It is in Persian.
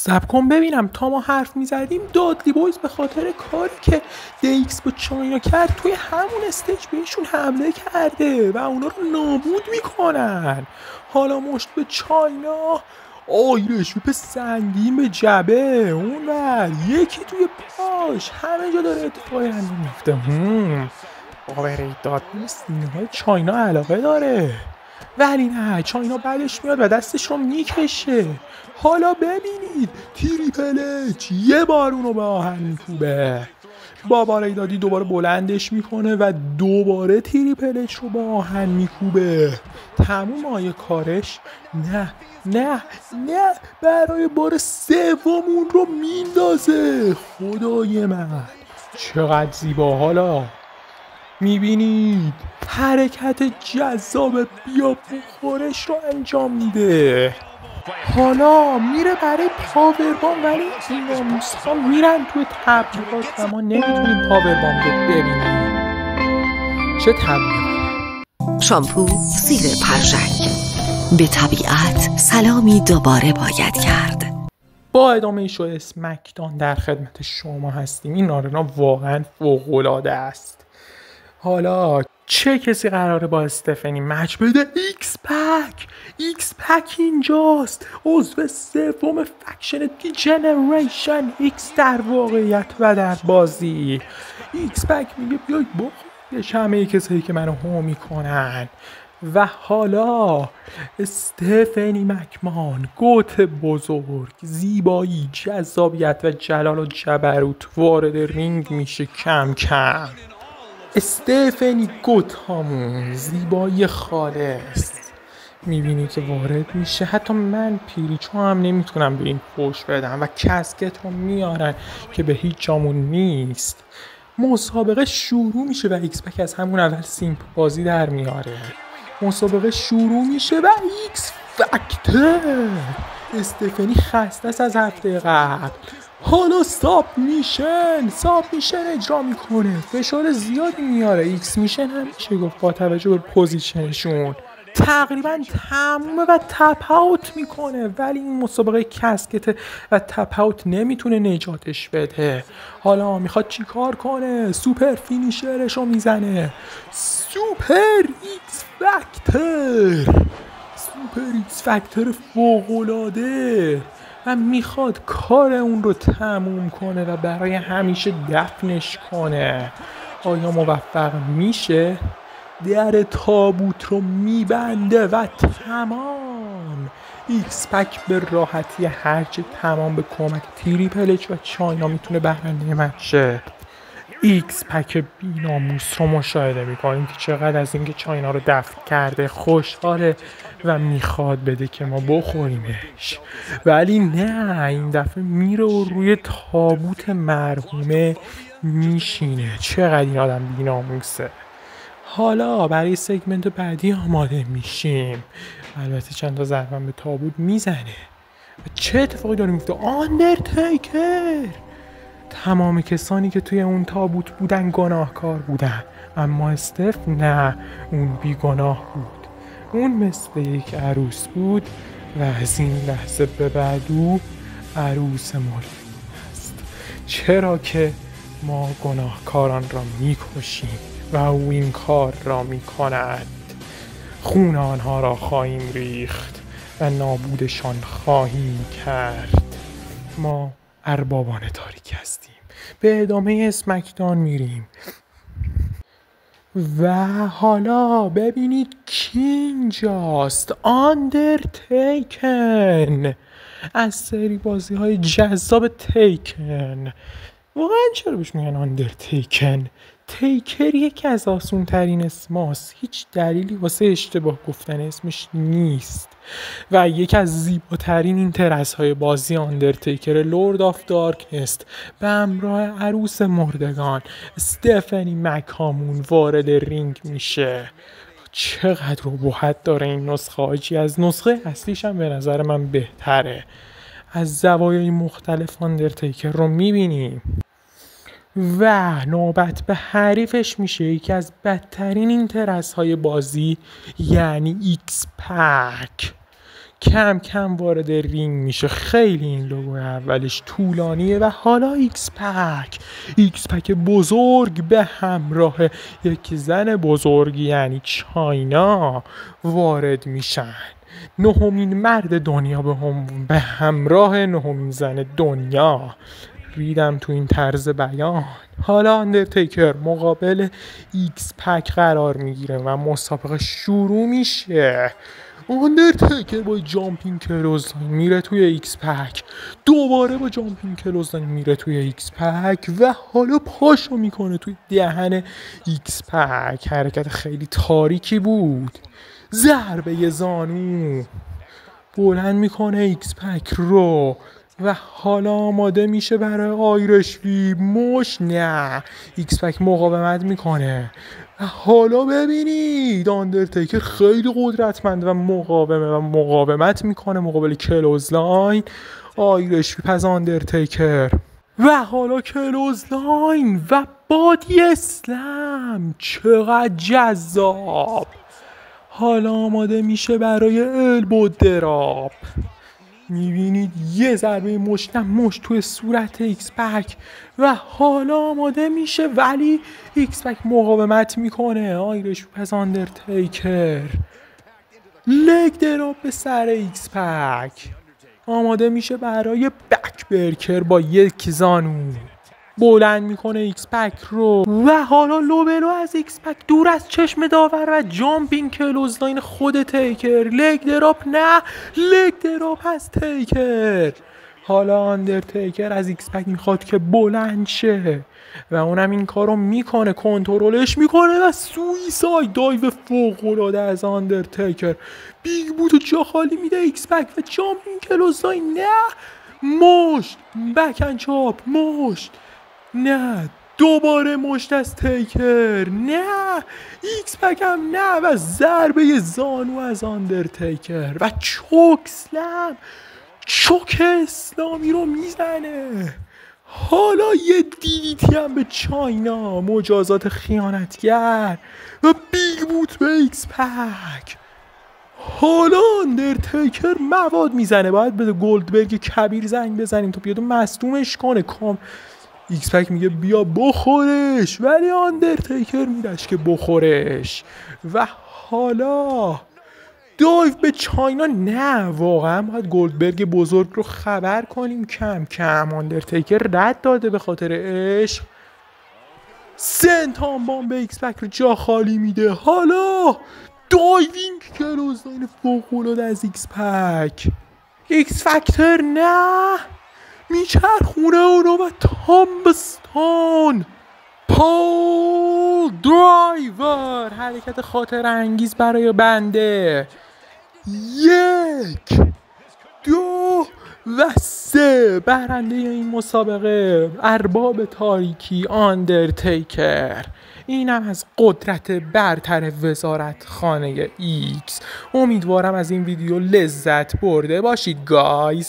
صبر کن ببینم. تا ما حرف میزدیم دادلی بویز به خاطر کاری که دیکس با چاینا کرد توی همون استیج بهشون حمله کرده و اونا رو نابود میکنن. حالا مشت به چاینا، آیرش ویپ سنگین به جبه، اون ور یکی توی پاش، همه جا داره اتفاقی رنده میفته. باوری دادلی سینه های چاینا علاقه داره، ولی نه، چاینا بعدش میاد و دستش رو میکشه. حالا ببینید تریپل اچ یه بار اونو به آهن میکوبه، باوری دادی دوباره بلندش میکنه و دوباره تریپل اچ رو به آهن میکوبه. تموم آیه کارش؟ نه نه نه، برای بار سوم رو میندازه. خدای من چقدر زیبا. حالا میبینید حرکت جذاب بیا بخورش رو انجام میده. حالا میره برای پاوربام، ولی این ناموس‌ها میرن توی تبلیغات و ما نمیتونیم پاوربام رو ببینیم. چه تبلیغ؟ شامپو سیر پرژنگ. به طبیعت سلامی دوباره باید کرد. با ادامه شو اسمکدان در خدمت شما هستیم. این آرنا واقعا فوق‌العاده است. حالا چه کسی قراره با استفنی مچ بده؟ ایکس پک اینجاست، عضو سوم فکشن دی جنریشن ایکس در واقعیت و در بازی. ایکس پک میگه بیاید بخورش همه کسایی که منو هو میکنن. و حالا استفنی مکمان، گوت بزرگ، زیبایی، جذابیت و جلال و جبروت وارد رینگ میشه کم کم. استفنی گوت همون زیبایی خالص میبینی که وارد میشه. حتی من پیریچو هم نمیتونم به این پوش بدم و کسکت رو میارن که به هیچ جامون نیست. مسابقه شروع میشه و ایکس پک از همون اول سیمپ بازی در میاره. مسابقه شروع میشه و ایکس فکتر، استفنی خسته است از هفته قبل. حالا ساب میشن اجرا میکنه، فشار زیادی میاره. ایکس میشن هم میشه گفت با توجه به پوزیشنشون تقریبا تمومه و تپ اوت میکنه، ولی این مسابقه کسکته و تپ اوت نمیتونه نجاتش بده. حالا میخواد چی کار کنه؟ سوپر فینیشرشو میزنه. سوپر ایکس فکتر فوق‌العاده و میخواد کار اون رو تموم کنه و برای همیشه دفنش کنه. آیا موفق میشه؟ در تابوت رو میبنده و تمام. ایکس پک به راحتی هرچه تمام به کمک تریپل اچ و چاینا میتونه برنده مچه. ایکس پک بی‌ناموس رو مشاهده میکنیم که چقدر از اینکه چاینا رو دفع کرده خوشحاله و میخواد بده که ما بخوریمش، ولی نه، این دفعه میره و روی تابوت مرحومه میشینه. چقدر این آدم بی‌ناموسه. حالا برای سگمنت بعدی آماده میشیم. البته چند تا ضربه به تابوت میزنه و چه اتفاقی داره میفته؟ آندرتیکر! تمام کسانی که توی اون تابوت بودن گناهکار بودن، اما استف نه، اون بیگناه بود. اون مثل یک عروس بود و از این لحظه به بعد او عروس مورفین است، چرا که ما گناهکاران را میکشیم و او این کار را میکند. خون آنها را خواهیم ریخت و نابودشان خواهیم کرد. ما اربابان تاریک هستیم. به ادامه اسمکدان میریم و حالا ببینید کی اینجاست. آندرتیکن از سری بازی های جذاب تیکن. واقعا چرا بهش میگن آندرتیکن؟ تیکر یکی از آسون ترین اسماست، هیچ دلیلی واسه اشتباه گفتن اسمش نیست و یکی از زیباترین اینترس های بازی آندرتیکر لورد آف دارکنست به همراه عروس مردگان استفنی مکامون وارد رینگ میشه. چقدر ابهت داره این نسخه، حاجی از نسخه اصلیش هم به نظر من بهتره. از زوایای مختلف آندرتیکر رو میبینیم و نوبت به حریفش میشه یکی از بدترین اینترس های بازی، یعنی ایکس پک کم کم وارد رینگ میشه. خیلی این لوگو اولش طولانیه و حالا ایکس پک بزرگ به همراه یک زن بزرگ یعنی چاینا وارد میشن. نهمین مرد دنیا به همراه نهمین زن دنیا. ریدم تو این طرز بیان. حالا اندرتیکر مقابل ایکس پک قرار میگیره و مسابقه شروع میشه. اندرتیکر با جامپینگ کلوزلاین میره توی ایکس پک، دوباره با جامپینگ کلوزلاین میره توی ایکس پک و حالا پاشو میکنه توی دهن ایکس پک. حرکت خیلی تاریکی بود. ضربه زانو بلند میکنه ایکس پک رو و حالا آماده میشه برای آیرش ویپ. نه، ایکس پک مقاومت میکنه و حالا ببینید اندرتیکر خیلی قدرتمند و مقاومت میکنه مقابل کلوزلاین. آیرش ویپ از اندرتیکر و حالا کلوزلاین و بادی اسلم. چقدر جذاب. حالا آماده میشه برای البو دراپ. میبینید یه ضربه مشت توی صورت ایکس پک و حالا آماده میشه ولی ایکس پک مقاومت میکنه. آیرش پس اندرتیکر لگ دراپ به سر ایکس پک. آماده میشه برای بک برکر با یک زانو. بلند میکنه ایکس پک رو و حالا لوبلو از ایکس پک دور از چشم داور و جامپینگ کلوزلاین خود تیکر. لگ دراپ از تیکر. حالا اندرتیکر از ایکس پک میخواد که بلند شه و اونم این کارو میکنه، کنترلش میکنه و سویساید دایو فوق‌العاده از اندرتیکر. بیگ بوتو جا خالی میده ایکس پک و جامپینگ کلوزلاین. مشت بکن چاپ مشت. نه، دوباره مشت از تیکر. نه، ایکس پک هم نه و ضربه زانو از اندرتیکر و چوک اسلامی رو میزنه. حالا یه دیدیتی هم به چاینا، مجازات خیانتگر و بیگ بوت به ایکس پک. حالا اندرتیکر مواد میزنه، باید به گلدبرگ کبیر زنگ بزنیم تا بیاد مصدومش کنه. ایکس پک میگه بیا بخورش ولی اندرتیکر میرش که بخورش و حالا دایو به چاینا. نه، واقعا باید گلدبرگ بزرگ رو خبر کنیم. کم کم اندرتیکر رد داده به خاطر عشق. سنتان بام به ایکس پک رو جا خالی میده. حالا دایوینگ کلوزلاین فوق‌العاده از ایکس پک. ایکس فکتور نه، میچرخونه اونو و تامبستون پول درایور. حرکت خاطر انگیز برای بنده. 1 2 و 3 برنده این مسابقه ارباب تاریکی اندرتیکر. اینم از قدرت برتر وزارت خانه ایکس. امیدوارم از این ویدیو لذت برده باشید گایز.